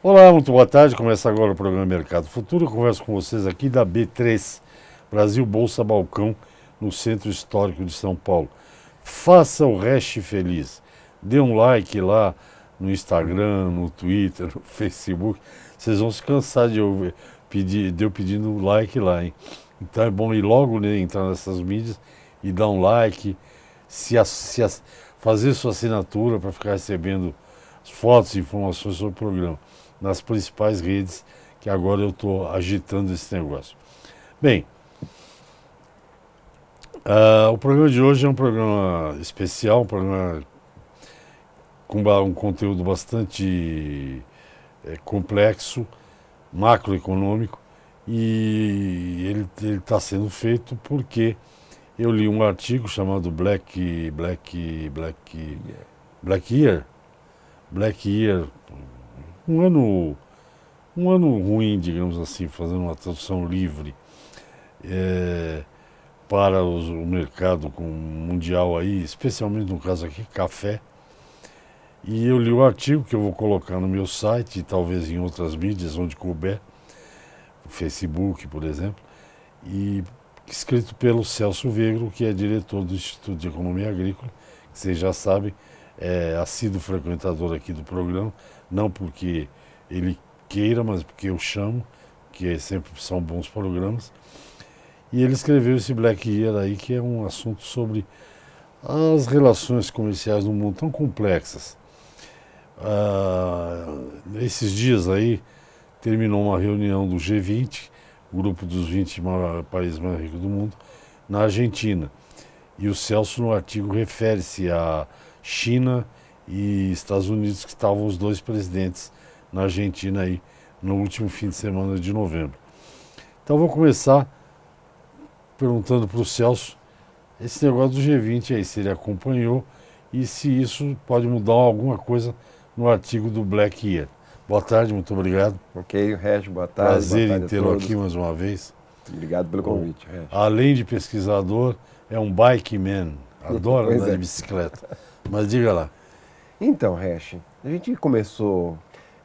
Olá, muito boa tarde. Começa agora o programa Mercado Futuro. Eu converso com vocês aqui da B3, Brasil Bolsa Balcão, no Centro Histórico de São Paulo. Faça o hash feliz. Dê um like lá no Instagram, no Twitter, no Facebook. Vocês vão se cansar de eu pedindo like lá, hein? Então é bom ir logo, né, entrar nessas mídias e dar um like, fazer sua assinatura para ficar recebendo as fotos e informações sobre o programa nas principais redes, que agora eu estou agitando esse negócio. Bem, o programa de hoje é um programa especial, um programa com um conteúdo bastante complexo, macroeconômico, e ele está sendo feito porque eu li um artigo chamado Black Year, um ano, um ano ruim, digamos assim, fazendo uma tradução livre para o mercado mundial aí, especialmente no caso aqui, café. E eu li o artigo que eu vou colocar no meu site e talvez em outras mídias onde couber, no Facebook, por exemplo, e escrito pelo Celso Vegro, que é diretor do Instituto de Economia Agrícola, que vocês já sabem, é assíduo frequentador aqui do programa, não porque ele queira, mas porque eu chamo, que sempre são bons programas. E ele escreveu esse Black Year aí, que é um assunto sobre as relações comerciais no mundo tão complexas. Esses dias aí terminou uma reunião do G20, o grupo dos 20 países mais ricos do mundo, na Argentina. E o Celso, no artigo, refere-se a China e Estados Unidos, que estavam os dois presidentes na Argentina aí no último fim de semana de novembro. Então vou começar perguntando para o Celso esse negócio do G20 aí, se ele acompanhou e se isso pode mudar alguma coisa no artigo do Black Year. Boa tarde, muito obrigado. Ok, Regi, boa tarde. Prazer boa em tarde tê-lo aqui mais uma vez. Obrigado pelo convite, Regi. Além de pesquisador, é um bike man, adora andar de bicicleta. Mas diga lá. Então, Regi, a gente começou...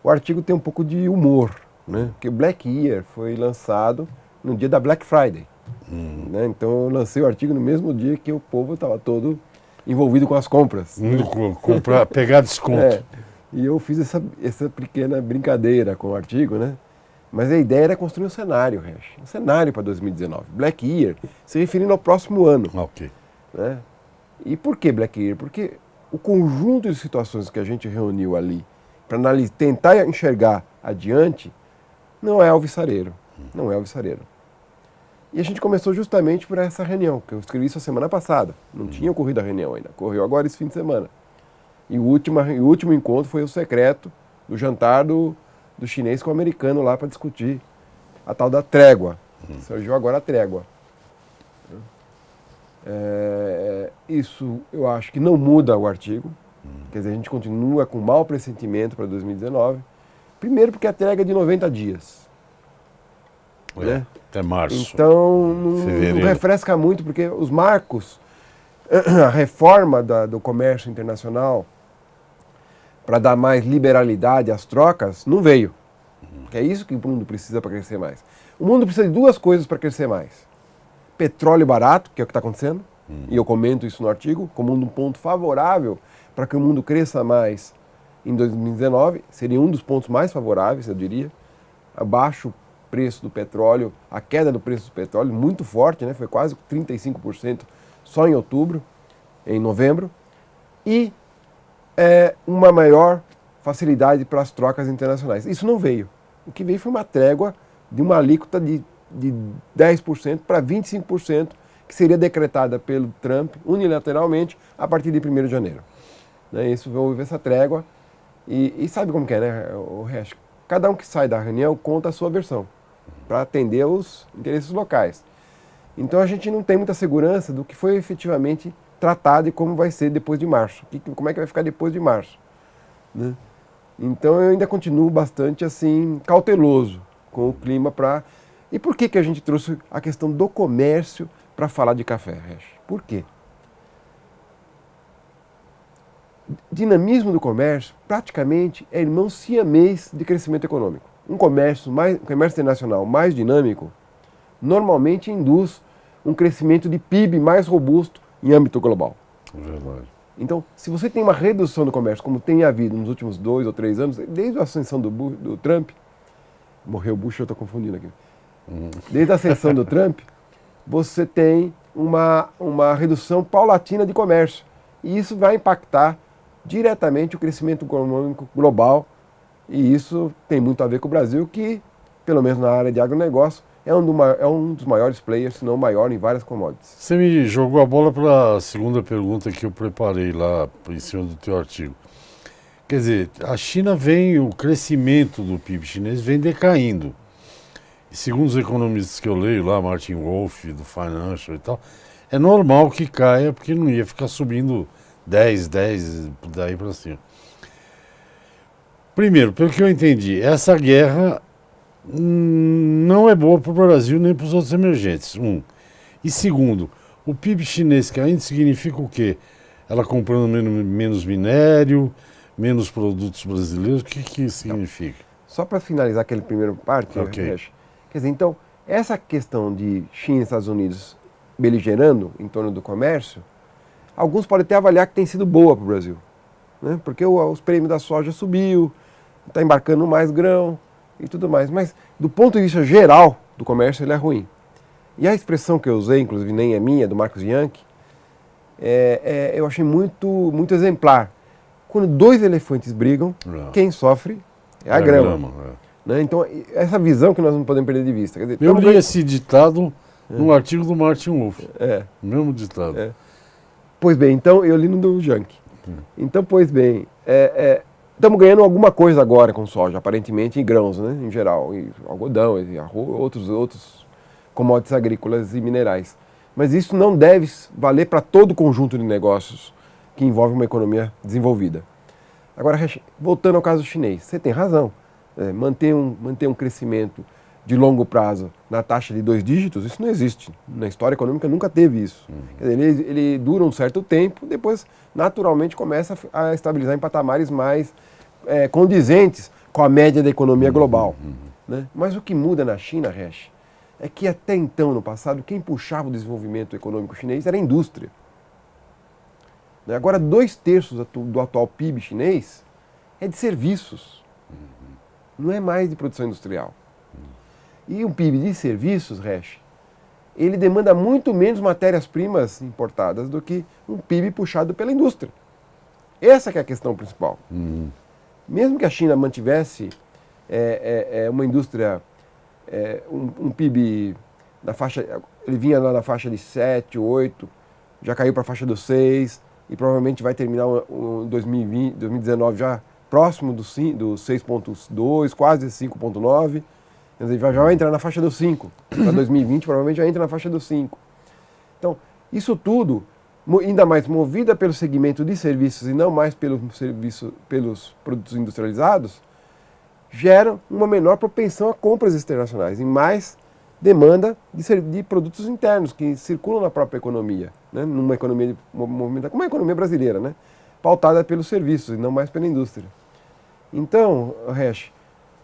O artigo tem um pouco de humor, né? Porque o Black Year foi lançado no dia da Black Friday. Né? Então eu lancei o artigo no mesmo dia que o povo estava todo envolvido com as compras. Comprar, pegar desconto. E eu fiz essa pequena brincadeira com o artigo, né? Mas a ideia era construir um cenário, Regi. Um cenário para 2019. Black Year, se referindo ao próximo ano. Ok. Né? E por que Black Year? Porque o conjunto de situações que a gente reuniu ali para tentar enxergar adiante não é alvissareiro. Não é alvissareiro. E a gente começou justamente por essa reunião, que eu escrevi isso a semana passada. Não tinha ocorrido a reunião ainda. Ocorreu agora esse fim de semana. E o último encontro foi o secreto do jantar do chinês com o americano lá para discutir a tal da trégua. Surgiu agora a trégua. Isso eu acho que não muda o artigo. Quer dizer, a gente continua com mau pressentimento para 2019. Primeiro porque a trégua é de 90 dias. Né? Até março. Então não refresca muito, porque os marcos, a reforma do comércio internacional para dar mais liberalidade às trocas, não veio. É isso que o mundo precisa para crescer mais. O mundo precisa de duas coisas para crescer mais. Petróleo barato, que é o que está acontecendo, e eu comento isso no artigo, como um ponto favorável para que o mundo cresça mais em 2019, seria um dos pontos mais favoráveis, eu diria. Abaixo preço do petróleo, a queda do preço do petróleo muito forte, né? Foi quase 35% só em outubro, em novembro, e uma maior facilidade para as trocas internacionais. Isso não veio. O que veio foi uma trégua de uma alíquota de 10% para 25%, que seria decretada pelo Trump unilateralmente a partir de 1º de janeiro. Né? Isso houve essa trégua, e sabe como que é, né? O resto, cada um que sai da reunião conta a sua versão, para atender os interesses locais. Então a gente não tem muita segurança do que foi efetivamente tratado e como vai ser depois de março. Como é que vai ficar depois de março. Né? Então eu ainda continuo bastante assim cauteloso com o clima para... E por que a gente trouxe a questão do comércio para falar de café, Regi? Por quê? dinamismo do comércio praticamente é irmão siamês de crescimento econômico. Um comércio internacional mais dinâmico normalmente induz um crescimento de PIB mais robusto em âmbito global. Verdade. Então, se você tem uma redução do comércio, como tem havido nos últimos 2 ou 3 anos, desde a ascensão do Trump, morreu o Bush, eu estou confundindo aqui, desde a ascensão do Trump, você tem uma redução paulatina de comércio. E isso vai impactar diretamente o crescimento econômico global. E isso tem muito a ver com o Brasil, que, pelo menos na área de agronegócio, é um dos maiores players, se não o maior, em várias commodities. Você me jogou a bola para a segunda pergunta que eu preparei lá em cima do teu artigo. Quer dizer, a China o crescimento do PIB chinês vem decaindo. E segundo os economistas que eu leio lá, Martin Wolf, do Financial e tal, é normal que caia, porque não ia ficar subindo 10 daí para cima. Primeiro, pelo que eu entendi, essa guerra não é boa para o Brasil nem para os outros emergentes, E segundo, o PIB chinês caindo significa o quê? Ela comprando menos minério, menos produtos brasileiros, o que significa? Só para finalizar aquele primeiro parte, okay. Quer dizer, então, essa questão de China e Estados Unidos beligerando em torno do comércio, alguns podem até avaliar que tem sido boa para o Brasil, né? Porque os prêmios da soja subiu, está embarcando mais grão e tudo mais, mas do ponto de vista geral do comércio ele é ruim. E a expressão que eu usei, inclusive nem é minha, é do Marcos Yankee, eu achei muito exemplar. Quando 2 elefantes brigam, quem sofre é a grama. Né? Então, essa visão que nós não podemos perder de vista. Quer dizer, eu li esse ditado num artigo do Martin Wolf. O mesmo ditado. Pois bem, então, eu li no do Yankee. Então, pois bem, estamos ganhando alguma coisa agora com soja, aparentemente, em grãos, né, em geral, e algodão, e arroz, outros commodities agrícolas e minerais. Mas isso não deve valer para todo o conjunto de negócios que envolve uma economia desenvolvida. Agora, voltando ao caso chinês, você tem razão. Manter um crescimento de longo prazo na taxa de 2 dígitos, isso não existe. Na história econômica nunca teve isso. Quer dizer, ele dura um certo tempo, depois naturalmente começa a estabilizar em patamares mais condizentes com a média da economia global. Né? Mas o que muda na China, Resch, é que até então, no passado, quem puxava o desenvolvimento econômico chinês era a indústria. Agora, 2/3 do atual PIB chinês é de serviços. Não é mais de produção industrial. E um PIB de serviços, Resch, ele demanda muito menos matérias-primas importadas do que um PIB puxado pela indústria. Essa que é a questão principal. Mesmo que a China mantivesse uma indústria, um PIB na faixa, ele vinha lá na faixa de 7, 8, já caiu para a faixa dos 6 e provavelmente vai terminar o 2019 já próximo do 6,2, quase 5,9. Quer dizer, já vai entrar na faixa dos 5. Para 2020, provavelmente já entra na faixa dos 5. Então, isso tudo, ainda mais movida pelo segmento de serviços e não mais pelos produtos industrializados, gera uma menor propensão a compras internacionais e mais demanda de produtos internos que circulam na própria economia, né? Numa economia movimentada, como a economia brasileira, né? Pautada pelos serviços e não mais pela indústria. Então, Resch,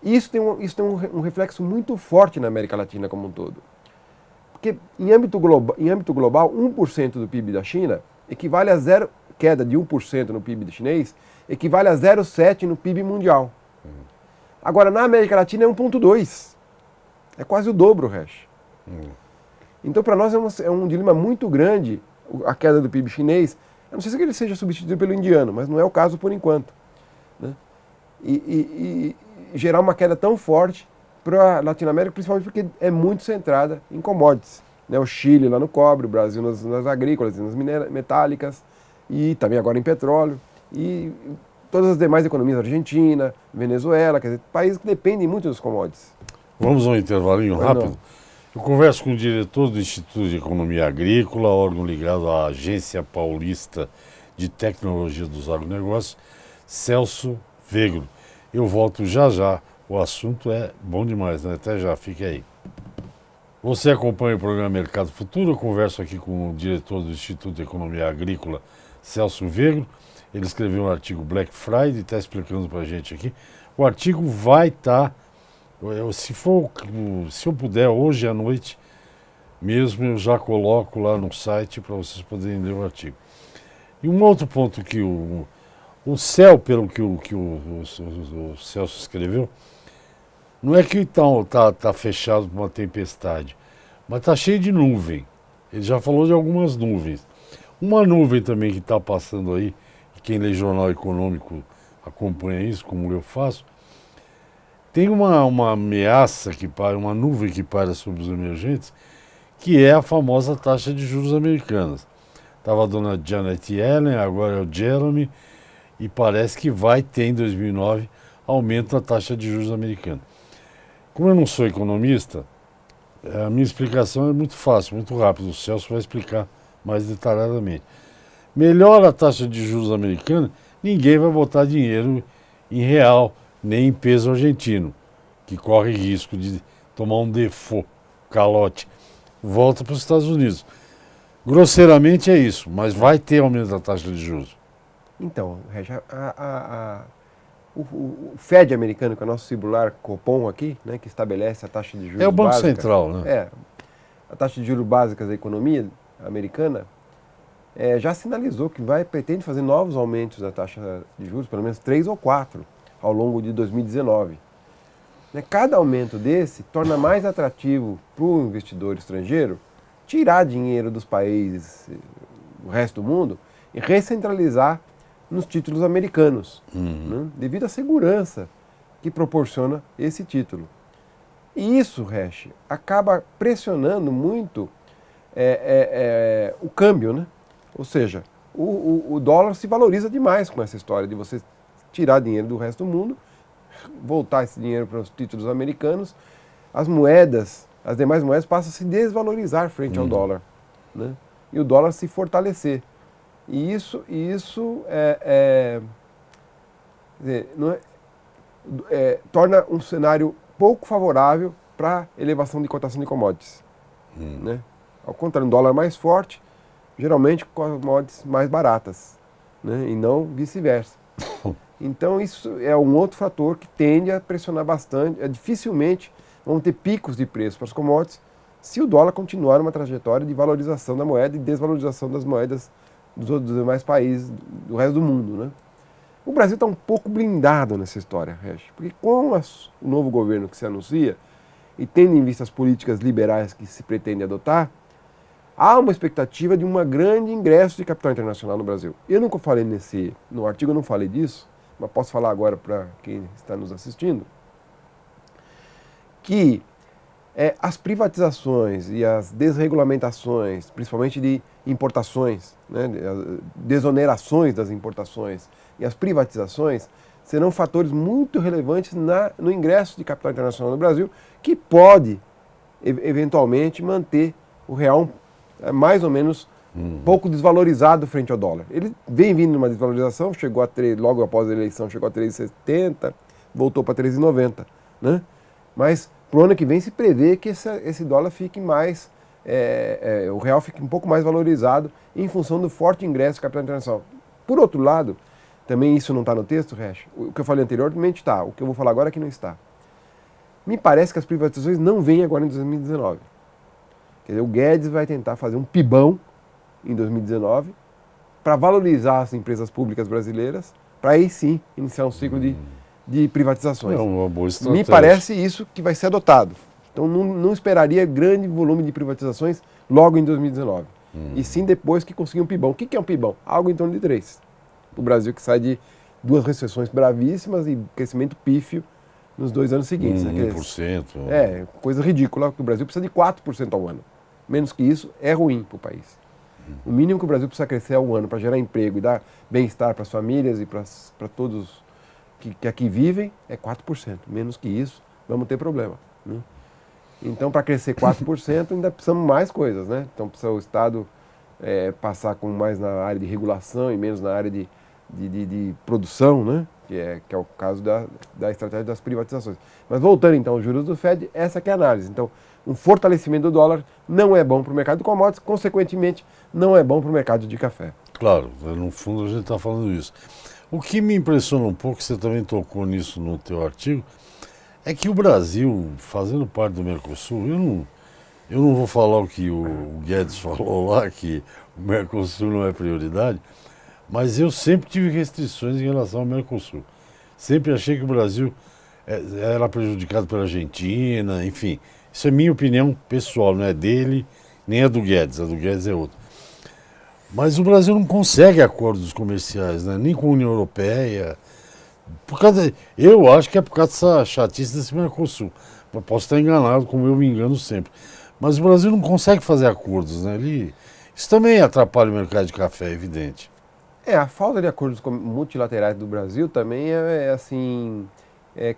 isso tem um reflexo muito forte na América Latina como um todo. Porque em âmbito global 1% do PIB da China equivale a queda de 1% no PIB chinês, equivale a 0,7% no PIB mundial. Agora, na América Latina é 1,2%. É quase o dobro, Resch. Então, para nós é um dilema muito grande a queda do PIB chinês. Eu não sei se ele seja substituído pelo indiano, mas não é o caso por enquanto. Né? E gerar uma queda tão forte para a Latinoamérica, principalmente porque é muito centrada em commodities. Né? O Chile lá no cobre, o Brasil nas agrícolas e nas metálicas, e também agora em petróleo, e todas as demais economias, Argentina, Venezuela, quer dizer, países que dependem muito dos commodities. Vamos a um intervalinho rápido? Eu converso com o diretor do Instituto de Economia Agrícola, órgão ligado à Agência Paulista de Tecnologia dos Agronegócios, Celso Vegro. Eu volto já. O assunto é bom demais, né? Até já, fique aí. Você acompanha o programa Mercado Futuro. Eu converso aqui com o diretor do Instituto de Economia Agrícola, Celso Vegro. Ele escreveu um artigo Black Friday, está explicando para a gente aqui. O artigo vai estar, se eu puder, hoje à noite mesmo, eu já coloco lá no site para vocês poderem ler o artigo. E um outro ponto que o céu, pelo que o Celso escreveu, não é que está fechado por uma tempestade, mas está cheio de nuvem. Ele já falou de algumas nuvens. Uma nuvem também que está passando aí, quem lê jornal econômico acompanha isso, como eu faço, tem uma ameaça uma nuvem que paira sobre os emergentes, que é a famosa taxa de juros americanas. Estava a dona Janet Yellen, agora é o Jeremy, e parece que vai ter em 2009 aumento da taxa de juros americana. Como eu não sou economista, a minha explicação é muito fácil, muito rápida. O Celso vai explicar mais detalhadamente. Melhora a taxa de juros americana, ninguém vai botar dinheiro em real, nem em peso argentino, que corre risco de tomar um default, calote. Volta para os Estados Unidos. Grosseiramente é isso, mas vai ter aumento da taxa de juros. Então, o Fed americano, que é o nosso celular Copom aqui, né, que estabelece a taxa de juros é o Banco básica, Central, né? A taxa de juros básicas da economia americana, já sinalizou que pretende fazer novos aumentos da taxa de juros, pelo menos 3 ou 4, ao longo de 2019. Cada aumento desse torna mais atrativo para o investidor estrangeiro tirar dinheiro dos países, do resto do mundo, e recentralizar nos títulos americanos, devido à segurança que proporciona esse título. E isso, Resch, acaba pressionando muito o câmbio, né? Ou seja, o dólar se valoriza demais com essa história de você tirar dinheiro do resto do mundo, voltar esse dinheiro para os títulos americanos, as demais moedas passam a se desvalorizar frente ao dólar, né? E o dólar se fortalecer. E isso torna um cenário pouco favorável para elevação de cotação de commodities, né? Ao contrário, um dólar mais forte, geralmente commodities mais baratas, né? E não vice-versa. Então isso é um outro fator que tende a pressionar bastante. Dificilmente vão ter picos de preço para as commodities se o dólar continuar numa trajetória de valorização da moeda e desvalorização das moedas dos demais países do resto do mundo, né? O Brasil está um pouco blindado nessa história, Resch, porque com o novo governo que se anuncia e tendo em vista as políticas liberais que se pretende adotar, há uma expectativa de um grande ingresso de capital internacional no Brasil. Eu nunca falei no artigo eu não falei disso, mas posso falar agora para quem está nos assistindo, que as privatizações e as desregulamentações, principalmente de importações, né, desonerações das importações e as privatizações, serão fatores muito relevantes no ingresso de capital internacional no Brasil, que pode, eventualmente, manter o real mais ou menos pouco desvalorizado frente ao dólar. Ele vem vindo numa desvalorização, chegou a logo após a eleição, chegou a 3,70, voltou para 3,90, né? Mas para o ano que vem se prevê que esse dólar fique mais, o real fique um pouco mais valorizado em função do forte ingresso do capital internacional. Por outro lado, também isso não está no texto, Resch, o que eu falei anteriormente está, o que eu vou falar agora é que não está. Me parece que as privatizações não vêm agora em 2019. Quer dizer, o Guedes vai tentar fazer um pibão em 2019 para valorizar as empresas públicas brasileiras, para aí sim iniciar um ciclo de privatizações. É uma boa estratégia. Me parece isso que vai ser adotado. Então não esperaria grande volume de privatizações logo em 2019. E sim depois que conseguir um pibão. O que é um pibão? Algo em torno de 3. O Brasil que sai de 2 recessões bravíssimas e crescimento pífio nos 2 anos seguintes. 1%. Coisa ridícula, porque o Brasil precisa de 4% ao ano. Menos que isso é ruim para o país. O mínimo que o Brasil precisa crescer ao ano para gerar emprego e dar bem-estar para as famílias e para todos que aqui vivem é 4%. Menos que isso, vamos ter problema, né? Então, para crescer 4%, ainda precisamos mais coisas, né? Então, precisa o Estado passar com mais na área de regulação e menos na área de produção, né? Que é o caso da estratégia das privatizações. Mas voltando, então, aos juros do Fed, essa que é a análise. Então, um fortalecimento do dólar não é bom para o mercado de commodities, consequentemente, não é bom para o mercado de café. Claro, no fundo a gente está falando isso. O que me impressiona um pouco, você também tocou nisso no teu artigo, é que o Brasil, fazendo parte do Mercosul, eu não vou falar o que o Guedes falou lá, que o Mercosul não é prioridade, mas eu sempre tive restrições em relação ao Mercosul. Sempre achei que o Brasil era prejudicado pela Argentina, enfim. Isso é minha opinião pessoal, não é dele, nem a do Guedes. A do Guedes é outra. Mas o Brasil não consegue acordos comerciais, né? Nem com a União Europeia. Eu acho que é por causa dessa chatice desse Mercosul. Eu posso estar enganado, como eu me engano sempre. Mas o Brasil não consegue fazer acordos, né? Isso também atrapalha o mercado de café, é evidente. A falta de acordos multilaterais do Brasil também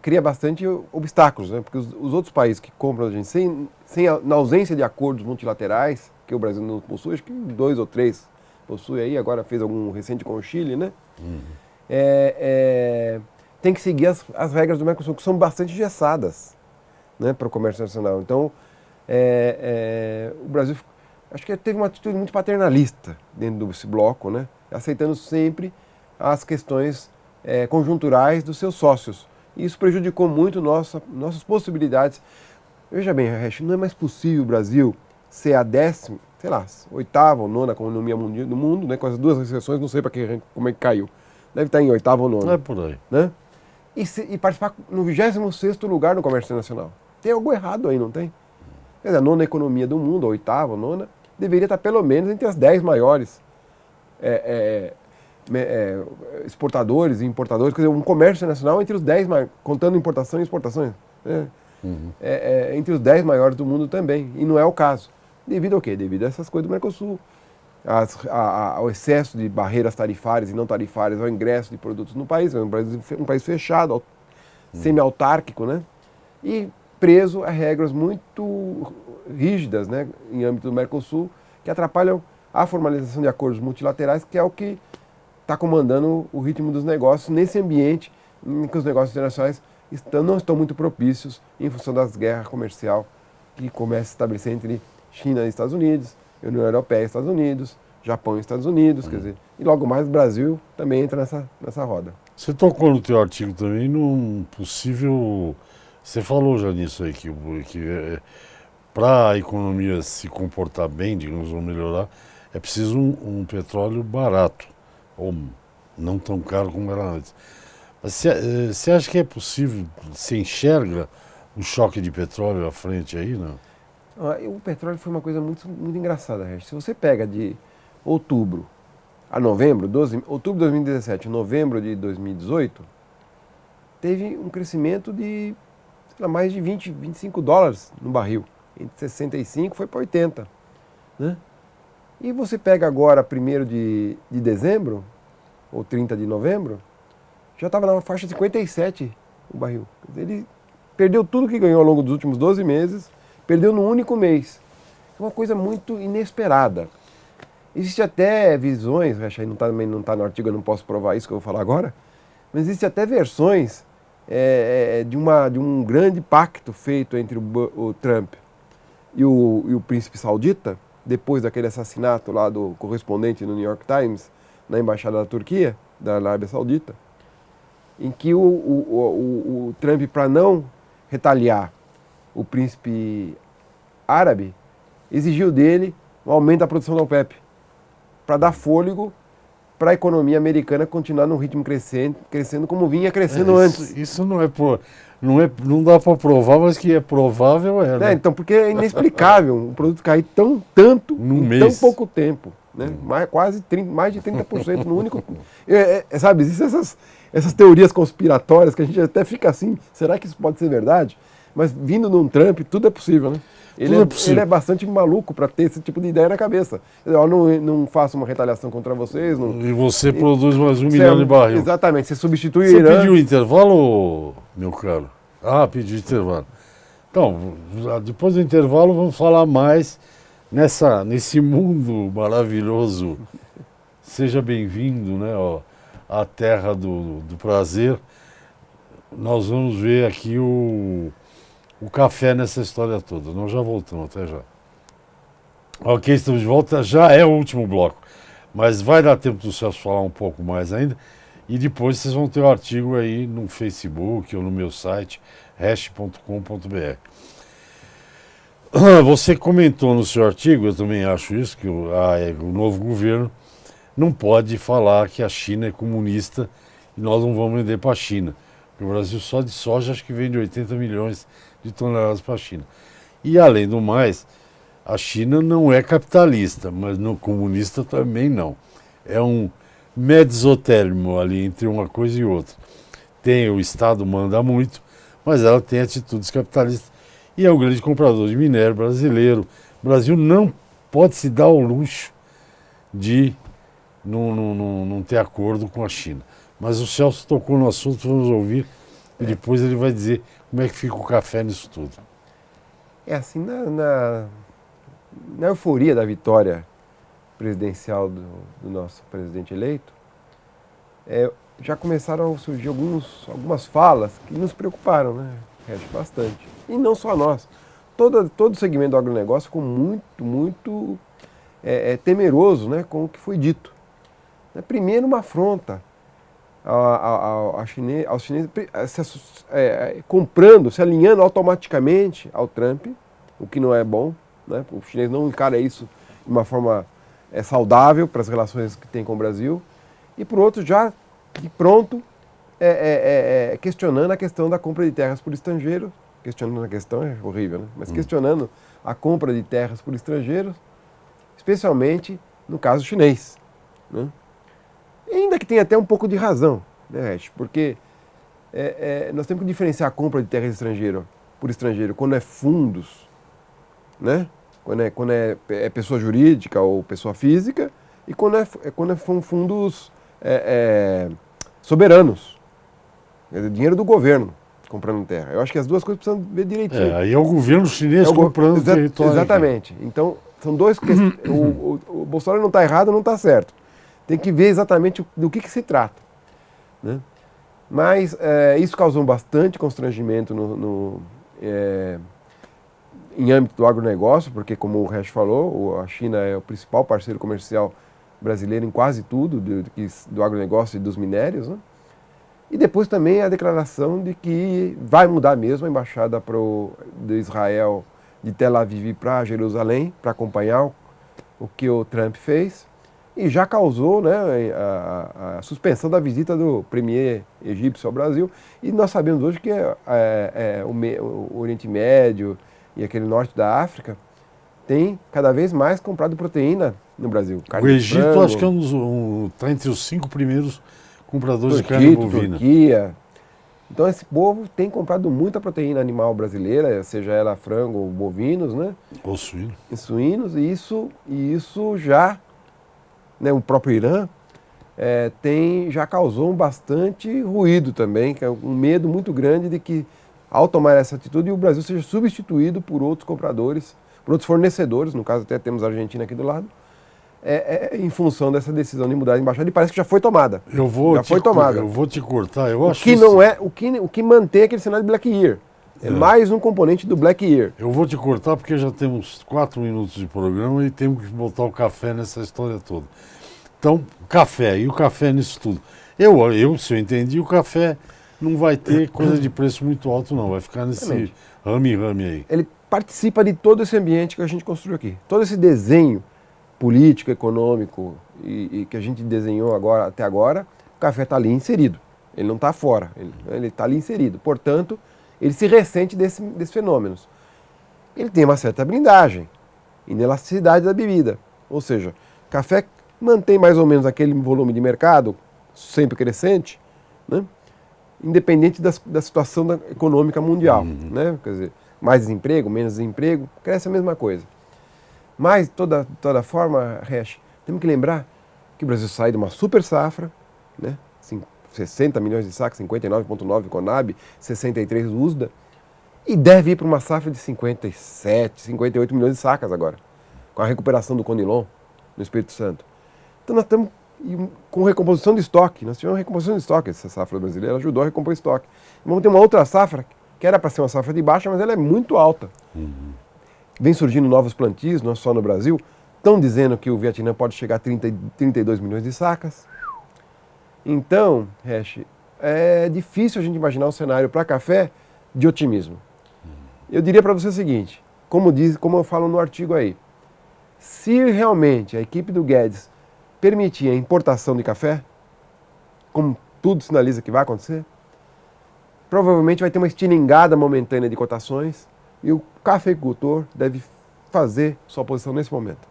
cria bastante obstáculos, né? Porque os outros países que compram a gente na ausência de acordos multilaterais, que o Brasil não possui, acho que 2 ou 3 possui aí, agora fez algum recente com o Chile, né? Tem que seguir as regras do Mercosul, que são bastante engessadas, né, para o comércio nacional. Então, o Brasil, acho que teve uma atitude muito paternalista dentro desse bloco, né? Aceitando sempre as questões conjunturais dos seus sócios. E isso prejudicou muito nossas possibilidades. Veja bem, Resch, não é mais possível o Brasil ser a 10ª, sei lá, 8ª ou 9ª economia mundial do mundo, né, com as 2 recessões, não sei como é que caiu. Deve estar em 8ª ou 9ª. Não é por aí. Né? E participar no 26º lugar no comércio internacional. Tem algo errado aí, não tem? Quer dizer, a 9ª economia do mundo, a 8ª ou 9ª, deveria estar pelo menos entre as 10 maiores exportadores e importadores, quer dizer, um comércio nacional entre os 10 maiores, contando importação e exportações, né? Entre os 10 maiores do mundo também, e não é o caso. Devido ao quê? Devido a essas coisas do Mercosul, ao excesso de barreiras tarifárias e não tarifárias ao ingresso de produtos no país, é um país fechado, semi-autárquico, né? E preso a regras muito rígidas, né, em âmbito do Mercosul, que atrapalham a formalização de acordos multilaterais, que é o que está comandando o ritmo dos negócios nesse ambiente em que os negócios internacionais não estão muito propícios em função das guerras comerciais que começam a se estabelecer entre China e Estados Unidos, União Europeia e Estados Unidos, Japão e Estados Unidos, quer dizer, e logo mais o Brasil também entra nessa roda. Você tocou no teu artigo também num possível... Você falou já nisso aí, que para a economia se comportar bem, digamos, ou melhorar, é preciso um petróleo barato, ou não tão caro como era antes. Mas você acha que é possível, você enxerga o choque de petróleo à frente aí, não? O petróleo foi uma coisa muito, muito engraçada, Regis. Se você pega de outubro a novembro, outubro de 2017 novembro de 2018, teve um crescimento de mais de 20, 25 dólares no barril. Entre 65 foi para 80. Né? E você pega agora 1º de dezembro, ou 30 de novembro, já estava na faixa de 57 o barril. Ele perdeu tudo que ganhou ao longo dos últimos 12 meses, perdeu no único mês. É uma coisa muito inesperada. Existem até visões, acho que também não está no artigo, eu não posso provar isso que eu vou falar agora, mas existem até versões de um grande pacto feito entre o Trump e o príncipe saudita, depois daquele assassinato lá do correspondente no New York Times, na embaixada da Turquia, da Arábia Saudita, em que o Trump, para não retaliar o príncipe árabe, exigiu dele um aumento da produção da OPEP, para dar fôlego para a economia americana continuar num ritmo crescendo como vinha crescendo antes. Isso não dá para provar, mas que é provável né? Então, porque é inexplicável um produto cair tanto em tão pouco tempo. Né? Mais de 30% no único... sabe, existem essas teorias conspiratórias que a gente até fica assim, será que isso pode ser verdade? Mas vindo de um Trump, tudo é possível, né? Ele é bastante maluco para ter esse tipo de ideia na cabeça. Eu não faço uma retaliação contra vocês. E você produz mais 1 milhão de barril. Exatamente, você substitui o Irã. Você pediu intervalo, meu caro? Pedi intervalo. Então, depois do intervalo vamos falar mais nesse mundo maravilhoso. Seja bem-vindo, né, à terra do prazer. Nós vamos ver aqui o café nessa história toda. Nós já voltamos, até já. Ok, estamos de volta, já é o último bloco. Mas vai dar tempo do Celso falar um pouco mais ainda. E depois vocês vão ter o artigo aí no Facebook ou no meu site, hash.com.br. Você comentou no seu artigo, eu também acho isso, que o novo governo não pode falar que a China é comunista e nós não vamos vender para a China. Porque o Brasil só de soja acho que vende 80 milhões de toneladas para a China. E além do mais, a China não é capitalista, mas no comunista também não. É um mezzotérmino ali entre uma coisa e outra. O Estado manda muito, mas ela tem atitudes capitalistas. E é o grande comprador de minério brasileiro. O Brasil não pode se dar ao luxo de não ter acordo com a China. Mas o Celso tocou no assunto, vamos ouvir, e depois ele vai dizer como é que fica o café nisso tudo. É assim, na euforia da vitória presidencial do nosso presidente eleito, já começaram a surgir algumas falas que nos preocuparam, né? Bastante. E não só nós. Todo o segmento do agronegócio ficou muito temeroso, né, com o que foi dito. Primeiro, uma afronta aos chineses comprando, se alinhando automaticamente ao Trump, o que não é bom, né? O chinês não encara isso de uma forma saudável para as relações que tem com o Brasil. E por outro, já de pronto, questionando a questão da compra de terras por estrangeiros, questionando a questão é horrível, né? Mas questionando a compra de terras por estrangeiros, especialmente no caso chinês, né? Ainda que tenha até um pouco de razão, né, Resch? Porque nós temos que diferenciar a compra de terras por estrangeiro quando é fundos, né? Quando é pessoa jurídica ou pessoa física, e quando são fundos soberanos. É dinheiro do governo comprando terra. Eu acho que as duas coisas precisam ver direitinho. Aí é o governo chinês comprando território. Exatamente. Aqui. Então, são dois questões. O Bolsonaro não está errado, não está certo. Tem que ver exatamente do que se trata, né? Mas isso causou bastante constrangimento em âmbito do agronegócio, porque, como o Resch falou, a China é o principal parceiro comercial brasileiro em quase tudo do agronegócio e dos minérios, né? E depois também a declaração de que vai mudar mesmo a embaixada de Israel de Tel Aviv para Jerusalém, para acompanhar o que o Trump fez, e já causou, né, a suspensão da visita do premier egípcio ao Brasil. E nós sabemos hoje que o Oriente Médio e aquele norte da África tem cada vez mais comprado proteína no Brasil. O Egito acho que está entre os 5 primeiros compradores de carne bovina. Turquia. Então esse povo tem comprado muita proteína animal brasileira, seja ela frango ou bovinos, né? Ou suínos. Suínos, e isso já, né, o próprio Irã já causou bastante ruído também, que é um medo muito grande de que, ao tomar essa atitude, o Brasil seja substituído por outros compradores, por outros fornecedores, no caso até temos a Argentina aqui do lado, em função dessa decisão de mudar de embaixada, e parece que já foi tomada. Eu vou te cortar, eu acho que não é o que mantém aquele cenário de Black Year. É mais um componente do Black Year. Eu vou te cortar porque já temos 4 minutos de programa e temos que botar o café nessa história toda. Então, café, e o café nisso tudo? Se eu entendi, o café não vai ter coisa de preço muito alto não, vai ficar nesse rame-rame aí. Ele participa de todo esse ambiente que a gente construiu aqui. Todo esse desenho político, econômico e que a gente desenhou até agora, o café está ali inserido. Ele não está fora, ele está ali inserido. Portanto, ele se ressente desses fenômenos. Ele tem uma certa blindagem, inelasticidade da bebida. Ou seja, café mantém mais ou menos aquele volume de mercado, sempre crescente, né? Independente da situação econômica mundial. Né? Quer dizer, mais desemprego, menos desemprego, cresce a mesma coisa. Mas, de toda forma, Resch, temos que lembrar que o Brasil sai de uma super safra, né? 60 milhões de sacas, 59,9 Conab, 63 USDA, e deve ir para uma safra de 57, 58 milhões de sacas agora, com a recuperação do Conilon no Espírito Santo. Então nós estamos com recomposição de estoque, nós tivemos recomposição de estoque, essa safra brasileira ajudou a recompor estoque. Vamos ter uma outra safra, que era para ser uma safra de baixa, mas ela é muito alta. Vem surgindo novos plantios, não só no Brasil, Estão dizendo que o Vietnã pode chegar a 32 milhões de sacas. Então, Resch, é difícil a gente imaginar um cenário para café de otimismo. Eu diria para você o seguinte, como eu falo no artigo aí, se realmente a equipe do Guedes permitir a importação de café, como tudo sinaliza que vai acontecer, provavelmente vai ter uma estilingada momentânea de cotações e o cafeicultor deve fazer sua posição nesse momento.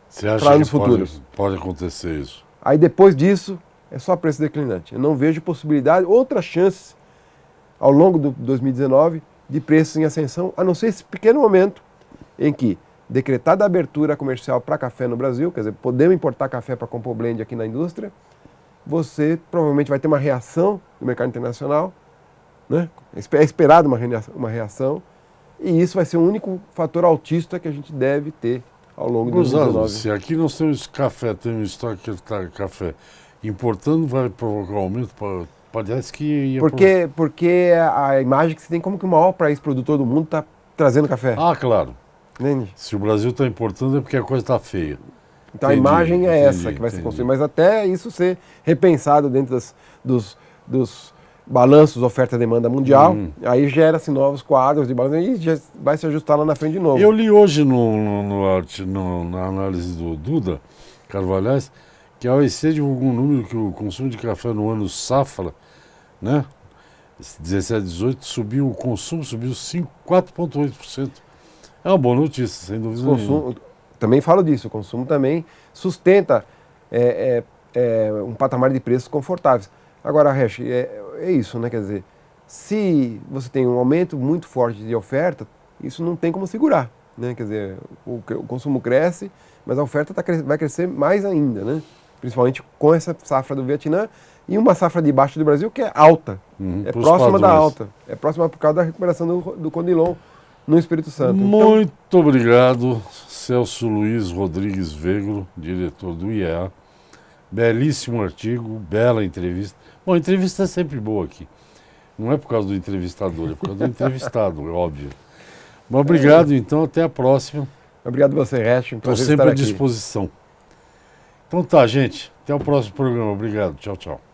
Você acha que pode acontecer isso? Aí depois disso, é só preço declinante. Eu não vejo possibilidade, outras chances ao longo do 2019 de preços em ascensão, a não ser esse pequeno momento em que, decretada a abertura comercial para café no Brasil, quer dizer, podemos importar café para compor blend aqui na indústria, você provavelmente vai ter uma reação do mercado internacional, né? É esperado uma reação, e isso vai ser o único fator altista que a gente deve ter ao longo de 2019. Se aqui nós temos café, temos estoque de café, importando vai provocar um aumento, parece que ia... Porque a imagem que você tem como que o maior país produtor do mundo está trazendo café. Ah, claro. Entende? Se o Brasil está importando é porque a coisa está feia. Então a imagem é essa que vai ser construída, mas até isso ser repensado dentro dos balanços oferta-demanda mundial, aí gera-se novos quadros de balanço e já vai se ajustar lá na frente de novo. Eu li hoje na análise do Duda Carvalhais que a OEC divulgou um número que o consumo de café no ano safra, né, 17-18, o consumo subiu 4,8%. É uma boa notícia, sem dúvida nenhuma. Também falo disso, o consumo também sustenta um patamar de preços confortáveis. Agora, Resch, é isso, né? Quer dizer, se você tem um aumento muito forte de oferta, isso não tem como segurar, né? Quer dizer, o consumo cresce, mas a oferta vai crescer mais ainda, né? Principalmente com essa safra do Vietnã e uma safra de baixo do Brasil que é alta, é próxima da alta, é próxima por causa da recuperação do Conilon no Espírito Santo. Muito obrigado, Celso Luiz Rodrigues Vegro, diretor do IEA. Belíssimo artigo, bela entrevista. Bom, a entrevista é sempre boa aqui. Não é por causa do entrevistador, é por causa do entrevistado, é óbvio. Mas obrigado, então, até a próxima. Obrigado a você, Resch. Estou sempre à disposição. Então tá, gente. Até o próximo programa. Obrigado. Tchau, tchau.